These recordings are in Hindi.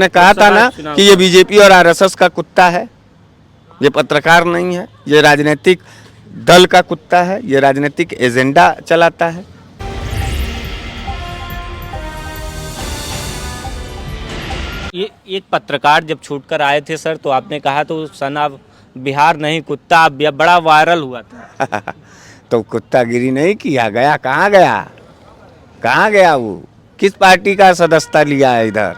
ने कहा था ना कि ये बीजेपी और आरएसएस का कुत्ता है, ये पत्रकार नहीं है, ये राजनीतिक दल का कुत्ता है, ये राजनीतिक एजेंडा चलाता है। ये एक पत्रकार जब छूटकर आए थे सर, तो आपने कहा तो सन ऑफ बिहार नहीं कुत्ता बड़ा वायरल हुआ था। तो कुत्तागिरी नहीं किया, गया कहाँ गया, कहाँ गया वो, किस पार्टी का सदस्यता लिया है इधर?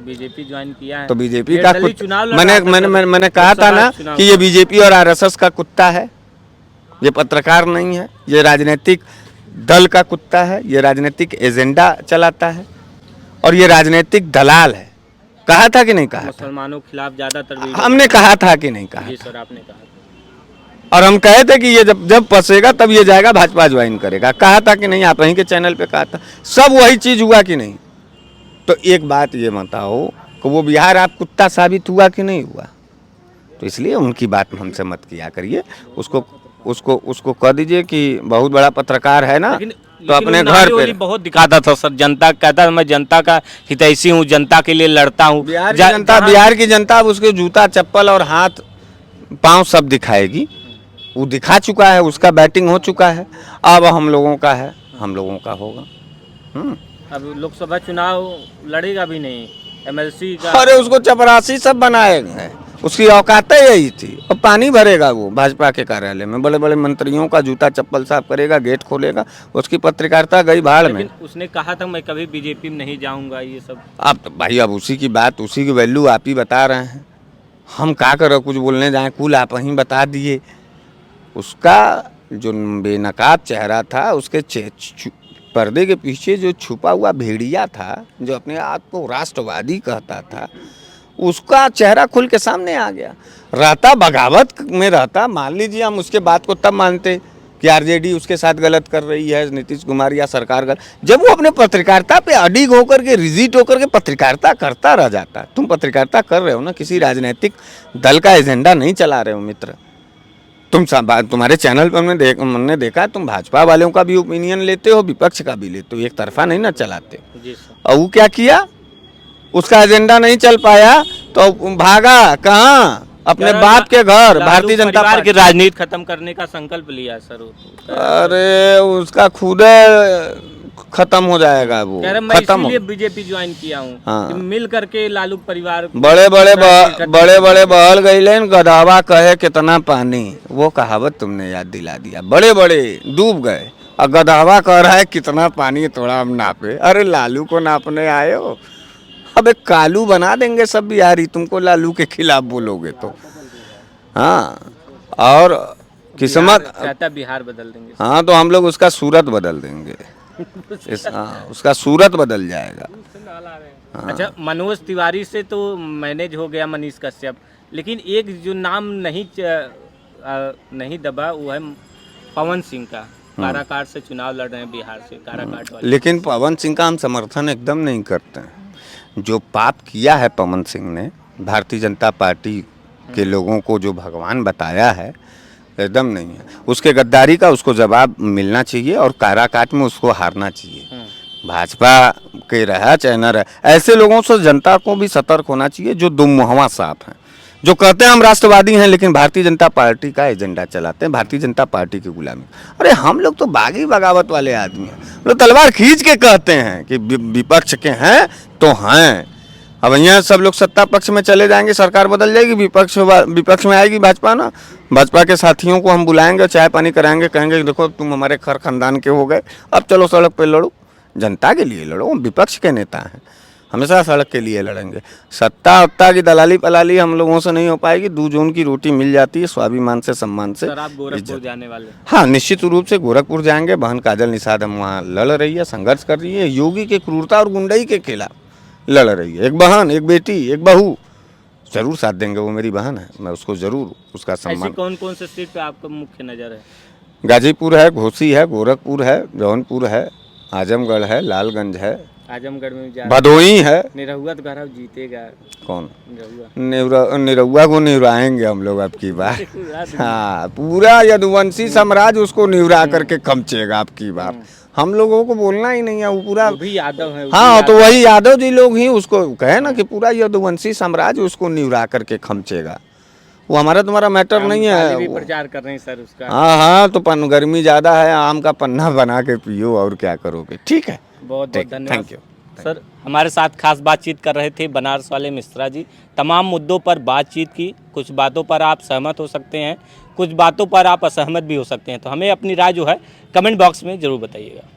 बीजेपी ज्वाइन किया है। तो बीजेपी का चुनाव मैंने कहा था ना कि ये बीजेपी और आरएसएस का कुत्ता है, ये पत्रकार नहीं है, ये राजनीतिक दल का कुत्ता है, ये राजनीतिक एजेंडा चलाता है और ये राजनीतिक दलाल है। कहा था कि नहीं कहा? मुसलमानों के खिलाफ ज्यादातर हमने कहा था कि नहीं कहा? जी सर, आपने कहा। और हम कहे थे कि ये जब फंसेगा तब ये जाएगा भाजपा ज्वाइन करेगा। कहा था कि नहीं? आप वहीं के चैनल पे कहा था। सब वही चीज हुआ कि नहीं? तो एक बात ये बताओ कि वो बिहार आप कुत्ता साबित हुआ कि नहीं हुआ? तो इसलिए उनकी बात हमसे मत किया करिए। उसको कह दीजिए कि बहुत बड़ा पत्रकार है ना, तो अपने घर पे बहुत दिखाता था सर, जनता कहता मैं जनता का हितैषी हूँ, जनता के लिए लड़ता हूँ। बिहार की जनता अब उसके जूता चप्पल और हाथ पांव सब दिखाएगी। वो दिखा चुका है, उसका बैटिंग हो चुका है। अब हम लोगों का है, हम लोगों का होगा। अब लोकसभा चुनाव लड़ेगा भी नहीं, एमएलसी का। अरे उसको चपरासी सब बनाएंगे, उसकी औकात यही थी। और पानी भरेगा वो भाजपा के कार्यालय में, बड़े बड़े मंत्रियों का जूता चप्पल साफ करेगा, गेट खोलेगा। उसकी पत्रकारिता गई भाड़ में। उसने कहा था मैं कभी बीजेपी में नहीं जाऊंगा, ये सब। अब तो भाई अब उसी की बात, उसी की वैल्यू आप ही बता रहे हैं। हम क्या करें, कुछ बोलने जाए, कुल आप ही बता दिए। उसका जो बेनकाब चेहरा था, उसके पर्दे के पीछे जो छुपा हुआ भेड़िया था, जो अपने आप को राष्ट्रवादी कहता था, उसका चेहरा खुल के सामने आ गया। रहता बगावत में रहता, मान लीजिए हम उसके बात को तब मानते कि आरजेडी उसके साथ गलत कर रही है, नीतीश कुमार या सरकार गलत, जब वो अपने पत्रकारिता पे अडिग होकर के, रिजिट होकर के पत्रकारिता करता रह जाता। तुम पत्रकारिता कर रहे हो ना, किसी राजनीतिक दल का एजेंडा नहीं चला रहे हो मित्र। तुम्हारे चैनल पर हमने देखा, तुम भाजपा वालों का भी ओपिनियन लेते हो, विपक्ष का भी लेते हो, एक तरफा नहीं ना चलाते हो। और वो क्या किया, उसका एजेंडा नहीं चल पाया तो भागा कहाँ? अपने बाप के घर। भारतीय जनता पार्टी की राजनीति खत्म करने का संकल्प लिया सर। अरे उसका खुद खत्म हो जाएगा वो, खत्म। इसलिए बीजेपी ज्वाइन किया हूँ। हाँ। मिल करके लालू परिवार बड़े बड़े बहल गए, गदावा कहे कितना पानी, वो कहावत तुमने याद दिला दिया। बड़े बड़े डूब गए और गदावा कह रहा है कितना पानी, थोड़ा हम नापे। अरे लालू को नापने आए हो? अब एक कालू बना देंगे सब बिहारी, तुमको लालू के खिलाफ बोलोगे तो। हाँ, और किस्मत बिहार बदल देंगे। हाँ, तो हम लोग उसका सूरत बदल देंगे। उसका सूरत बदल जाएगा। हाँ। अच्छा, मनोज तिवारी से तो मैनेज हो गया मनीष कश्यप, लेकिन एक जो नाम नहीं दबा वो है पवन सिंह का। काराकाट से चुनाव लड़ रहे हैं बिहार से, काराकाट वाले। लेकिन पवन सिंह का हम समर्थन एकदम नहीं करते हैं। जो पाप किया है पवन सिंह ने, भारतीय जनता पार्टी के लोगों को जो भगवान बताया है, एकदम नहीं है। उसके गद्दारी का उसको जवाब मिलना चाहिए और काराकाट में उसको हारना चाहिए। भाजपा के रहा चाहे न रहे, ऐसे लोगों से जनता को भी सतर्क होना चाहिए जो दुमुहवा सांप हैं, जो कहते हैं हम राष्ट्रवादी हैं लेकिन भारतीय जनता पार्टी का एजेंडा चलाते हैं, भारतीय जनता पार्टी की गुलामी। अरे हम लोग तो बागी बगावत वाले आदमी हैं, लोग तलवार खींच के कहते हैं कि विपक्ष के हैं तो हैं। अब यहाँ सब लोग सत्ता पक्ष में चले जाएंगे, सरकार बदल जाएगी, विपक्ष में आएगी भाजपा ना। भाजपा के साथियों को हम बुलाएंगे, चाय पानी कराएंगे, कहेंगे देखो तुम हमारे खर खानदान के हो गए, अब चलो सड़क पे लड़ो, जनता के लिए लड़ो। विपक्ष के नेता हैं, हमेशा सड़क के लिए लड़ेंगे। सत्ता की दलाली पलाली हम लोगों से नहीं हो पाएगी। 2 जून की रोटी मिल जाती है स्वाभिमान से, सम्मान से। सर, आप गोरखपुर जाने वाले? हाँ, निश्चित रूप से गोरखपुर जाएंगे। बहन काजल निषाद हम वहाँ लड़ रही है, संघर्ष कर रही है, योगी के क्रूरता और गुंडई के खिलाफ लड़ रही है। एक बहन, एक बेटी, एक बहू, जरूर साथ देंगे। वो मेरी बहन है, मैं उसको जरूर उसका सम्मान। कौन कौन से सीट पे आपका मुख्य नज़र है? गाजीपुर है, घोसी है, गोरखपुर है, जौनपुर है, आजमगढ़ है, लालगंज है, आजमगढ़ में भदोही है। निरहुआ तो घर जीतेगा। कौन? निरहुआ को निहुराएंगे हम लोग अब की बार। हाँ, पूरा यदुवंशी साम्राज्य उसको निहुरा करके खमचेगा अब की बार। हम लोगों को बोलना ही नहीं है, वो पूरा। वो भी यादव है, हाँ, तो वही यादव जी लोग ही उसको कहे ना कि पूरा यदुवंशी साम्राज्य उसको निवरा करके खमचेगा। वो हमारा तुम्हारा मैटर नहीं है। भी प्रचार कर रहे हैं सर उसका। हाँ हाँ, तो गर्मी ज़्यादा है, आम का पन्ना बना के पियो, और क्या करोगे। ठीक है, बहुत बहुत धन्यवाद। Thank you. सर हमारे साथ खास बातचीत कर रहे थे बनारस वाले मिश्रा जी। तमाम मुद्दों पर बातचीत की, कुछ बातों पर आप सहमत हो सकते हैं, कुछ बातों पर आप असहमत भी हो सकते हैं, तो हमें अपनी राय जो है कमेंट बॉक्स में ज़रूर बताइएगा।